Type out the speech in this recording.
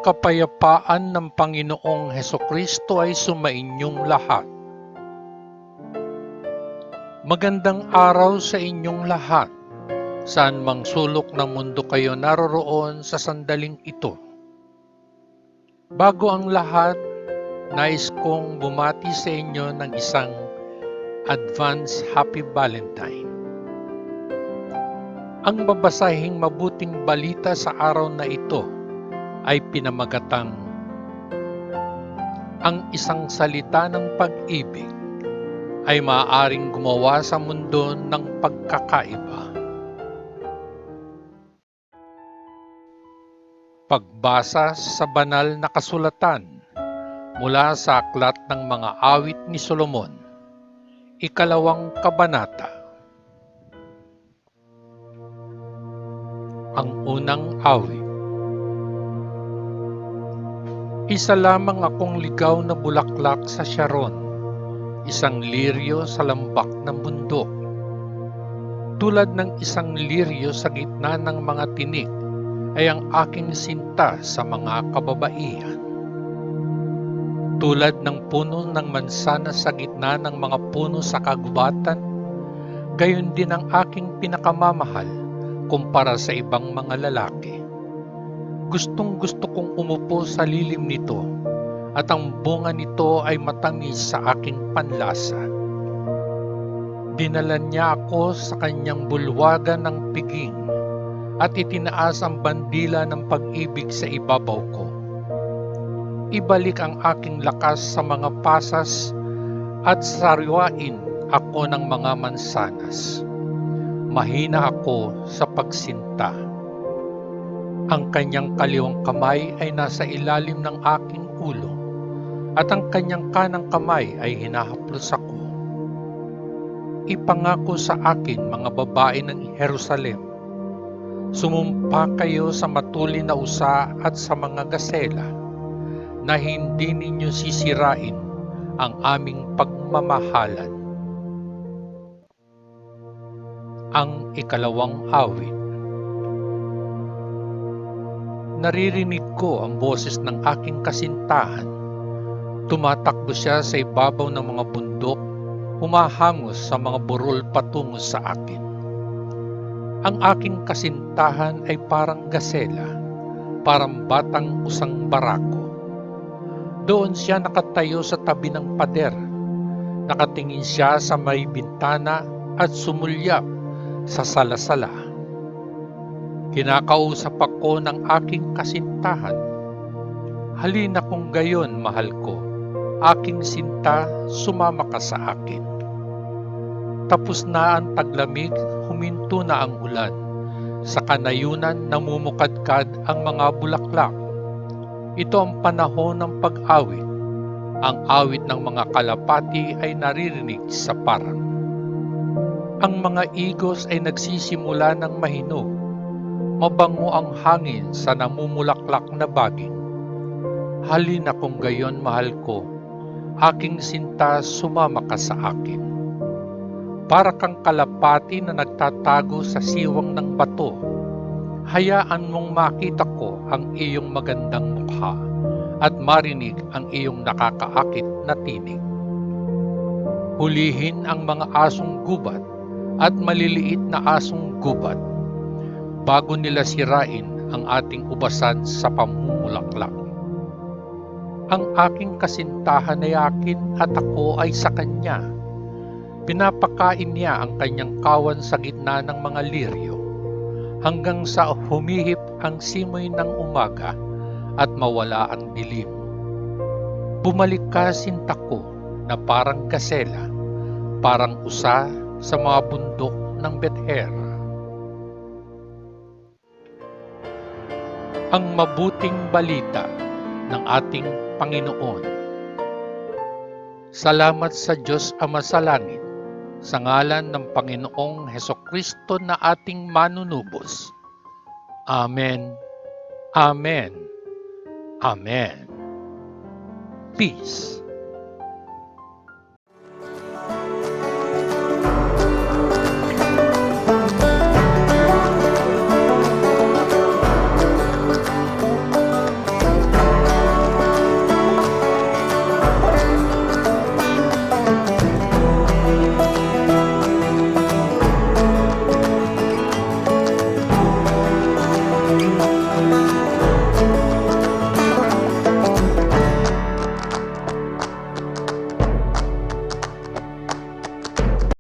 kapayapaan ng Panginoong Hesukristo ay sumainyong lahat. Magandang araw sa inyong lahat, saan mang sulok ng mundo kayo naroroon sa sandaling ito. Bago ang lahat, nais kong bumati sa inyo ng isang advance Happy Valentine. Ang babasahing mabuting balita sa araw na ito ay pinamagatang ang isang salita ng pag-ibig ay maaaring gumawa sa mundo ng pagkakaiba. Pagbasa sa banal na kasulatan mula sa aklat ng mga awit ni Solomon, 2 kabanata. Ang unang awit. Isa lamang akong ligaw na bulaklak sa Sharon, isang liryo sa lambak ng bundok. Tulad ng isang liryo sa gitna ng mga tinik, ay ang aking sinta sa mga kababaihan. Tulad ng puno ng mansanas sa gitna ng mga puno sa kagubatan, gayon din ang aking pinakamamahal kumpara sa ibang mga lalaki. Gustong-gusto kong umupo sa lilim nito, at ang bunga nito ay matamis sa aking panlasa. Dinala niya ako sa kanyang bulwagan ng piging, at itinaas ang bandila ng pag-ibig sa ibabaw ko. Ibalik ang aking lakas sa mga pasas, at sariwain ako ng mga mansanas. Mahina ako sa pagsinta. Ang kanyang kaliwang kamay ay nasa ilalim ng aking ulo, at ang kanyang kanang kamay ay hinahaplos ako. Ipangako sa akin, mga babae ng Jerusalem, sumumpa kayo sa matulin na usa at sa mga gasela, na hindi ninyo sisirain ang aming pagmamahalan. Ang ikalawang awit. Naririnig ko ang boses ng aking kasintahan. Tumatakbo siya sa ibabaw ng mga bundok, humahangos sa mga burol patungo sa akin. Ang aking kasintahan ay parang gasela, parang batang usang barako. Doon siya nakatayo sa tabi ng pader. Nakatingin siya sa may bintana at sumulyap sa salasala. Kinakausap ako ng aking kasintahan. Halina kung gayon, mahal ko. Aking sinta, sumama ka sa akin. Tapos na ang taglamig, huminto na ang ulan. Sa kanayunan, namumukadkad ang mga bulaklak. Ito ang panahon ng pag-awit. Ang awit ng mga kalapati ay naririnig sa parang. Ang mga igos ay nagsisimula ng mahinog. Mabango ang hangin sa namumulaklak na baging. Halina kung gayon, mahal ko. Aking sinta, sumama ka sa akin. Para kang kalapati na nagtatago sa siwang ng bato. Hayaan mong makita ko ang iyong magandang mukha at marinig ang iyong nakakaakit na tinig. Hulihin ang mga asong gubat at maliliit na asong gubat bago nila sirain ang ating ubasan sa pamumulaklak. Ang aking kasintahan ay akin at ako ay sa kanya. Pinapakain niya ang kanyang kawan sa gitna ng mga liryo, hanggang sa humihip ang simoy ng umaga at mawala ang dilim. Bumalik ka, sinta ko, na parang gasela, parang usa sa mga bundok ng Bether. Ang mabuting balita ng ating Panginoon. Salamat sa Diyos Ama sa langit, sa ngalan ng Panginoong Hesukristo na ating manunubos. Amen. Amen. Amen. Peace.